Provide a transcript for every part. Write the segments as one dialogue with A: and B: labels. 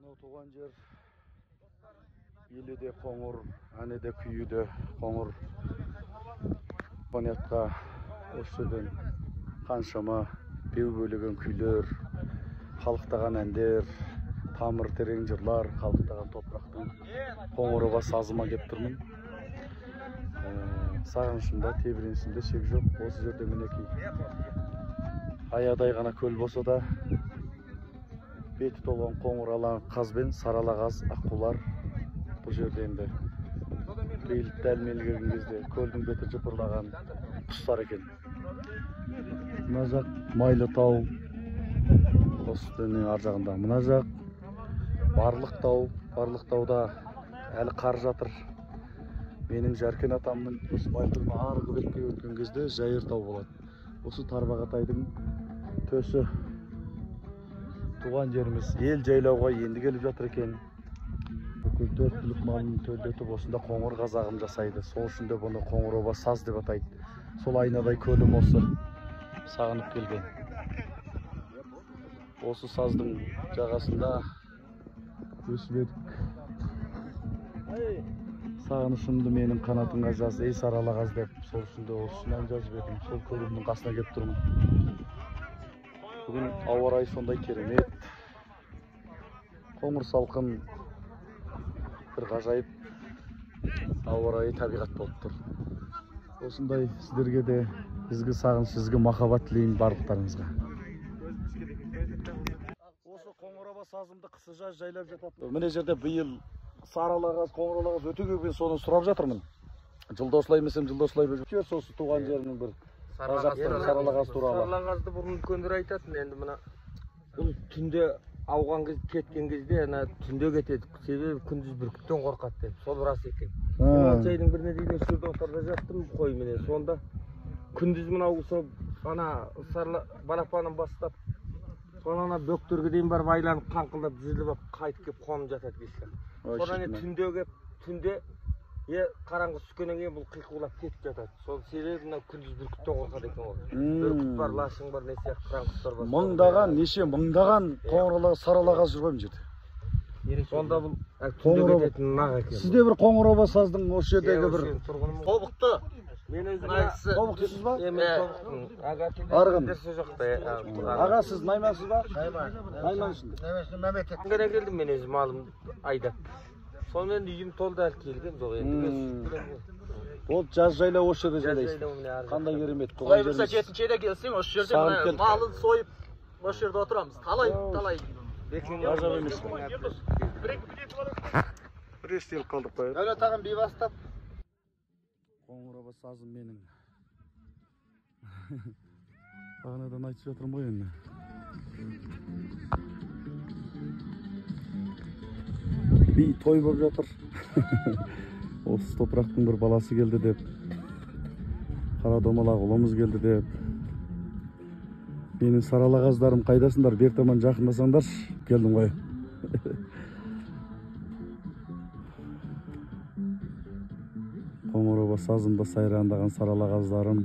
A: Туған жер елі де қоңыр, әні де күйі де қоңыр. Планетқа осыдан қаншама беу бөлеген күйлер, қалықтаған әндер, тамыр терең жырлар, қалықтаған топырақтың қоңыры сазыма кеп тұрмын. Сағынышымда, тебіренісімде шек жоқ. Осы жерде мінекей аядай ғана көл болса да беті толған қоңыр алаң қазбен сарала қаз аққулар бұл жерде енді бейілді дәлмелі келген кезде көлдің беті жыпырлаған құстар екен. Мына жақ майлы тау, осы дүниенің ар жағында. Мына жақ барлық тау, барлық тауда әлі қар жатыр. Менің Жәркен атамның осы Байқұлдың арғы бетке өткен кезде Жайыр тау болады. Осы Тарбағатайдың төсі. Туған жеріміз ел жайлауға енді келіп жатыр екен. Бүкіл төрт түлік малын төлдетіп осында қоңыр қазағын жасайды. Сол үшін де бұны Қоңыр-оба саз деп атайды. Сол айнадай көлім осы сағынып келген. Осы саздың жағасында өсіп едік. Сағынышымды менің қанатыңа жаз, ей сарала қаз деп, сол үшін де осынан жазып едім. Сол көлімнің қасына келіп тұрмын. Бүгін ауа райы сондай керемет. Қоңыр салқын, бір ғажайып ауа райы табиғат болып тұр. Осындай сіздерге де ізгі сағыныш, ізгі махаббат тілеймін барлықтарыңызға. Осы Қоңыр-оба сазымды қысы жаз жайлап жатады. Міне жерде биыл Сарала қаз, Қоңыр-оба қаз өте көп, соны сұрап жатырмын. Жылда осылай емесем, жылда осылай бөліп. Сосы туған жерінің бір Сарала қаз туралы.
B: Сарала қазды бұрын үлкендер айтатын, енді мына бұл түнде ауған кеткен кезде, түнде кетеді. Себебі күндіз бүркіттен қорқады деп. Сол рас екен. Мен жайдың біріне дейін шүрді отарда жаттым қой менен. Сонда күндіз мынау балапанын бастап, сонан бөктерге дейін барып айланып қаңқылдап жүріліп қайтып келіп қонып жатады кешке. Сонан түнде кеп, түнде қараңғы түскеннен кейін бұл қиқулап кетіп жатады. Сол себебі мына күндіз бүркіттен қорқады екен ол. Бүркіт бар, лашың бар, не сияқты қыран-құстар бар.
A: Мыңдаған, неше мыңдаған Қоңыр-оба Сарала қаз жүрген жерде.
B: Сонда бұл түнде кететін нақ екен.
A: Сізде бір Қоңыр-оба саздың осы жердегі бір
B: тобықты. Мен өзім
A: тобықтысыз ба?
B: Арғын.
A: Аға, сіз наймансыз ба? Найман ішінде.
B: Күнгене келдім мен өзім алым айдап. Сонымен үйім толды әлі келген жоқ енді.
A: Ол жаз жайла осы жерде жайлайсыз. Қандай керемет.
C: Құлай бірсе 7-ші келсең осы жерде малын сойып осы жерде отырамыз. Талай.
A: Ғажап емес пе? Бір естеліп қалдық қой.
B: Дәулет ағам бейбастап.
A: Қоңыр-оба сазым менің. Бағанадан айтып жатырмын ғой енді. Би той болып жатыр. Осы топырақтың бір баласы келді деп. Қара домалақ ұлымыз келді деп. Менің сарала қаздарым қайдасыңдар? Бер таман жақындасаңдар, келдім ғой. Қоңыр-оба сазымда сайрандаған сарала қаздарым.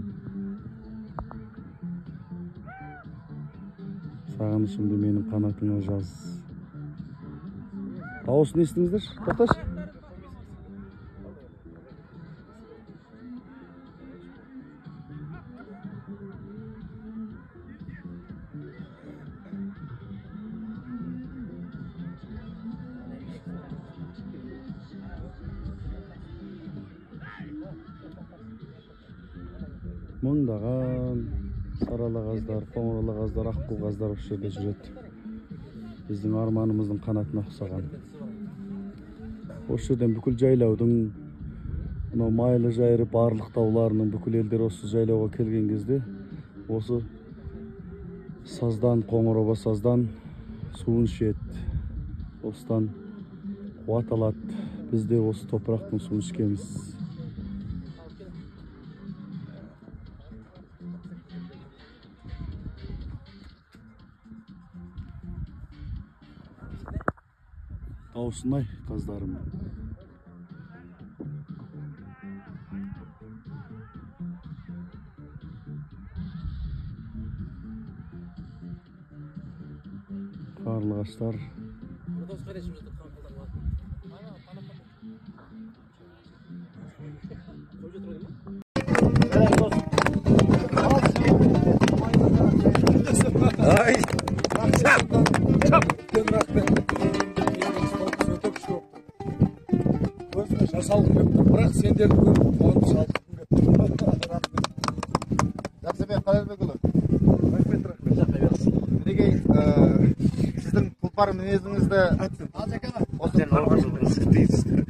A: Сағынышымды менің қанатыңа жаз. Дауысын естіңіздер? Тоқташ. Мыңдаған сарала қаздар, Қоңыр-оба қаздар, аққу қаздар осы жерде жүреді. Біздің арманымыздың қанатына ұқсаған. Осы жерден бүкіл жайлаудың, майлы жайры барлық тауларының бүкіл елдер осы жайлауға келген кезде, осы саздан, Қоңыр-оба саздан суын ішеді. Осыдан қуат алады. Біз де осы топырақтың суын ішкеміз. Дауысынай қаздарым. Қарлығаштар
D: Ay. Өзіме жасалғым келіп тұр, бірақ сендерді көріп қуанып шалқытқым келіп тұр.
E: Жақсыбек Қалербекұлы,
D: Рахмет, рахмет.
E: мінекей сіздің тұлпар мінезіңізді
D: Сен алға жылдың сыртыйсыз.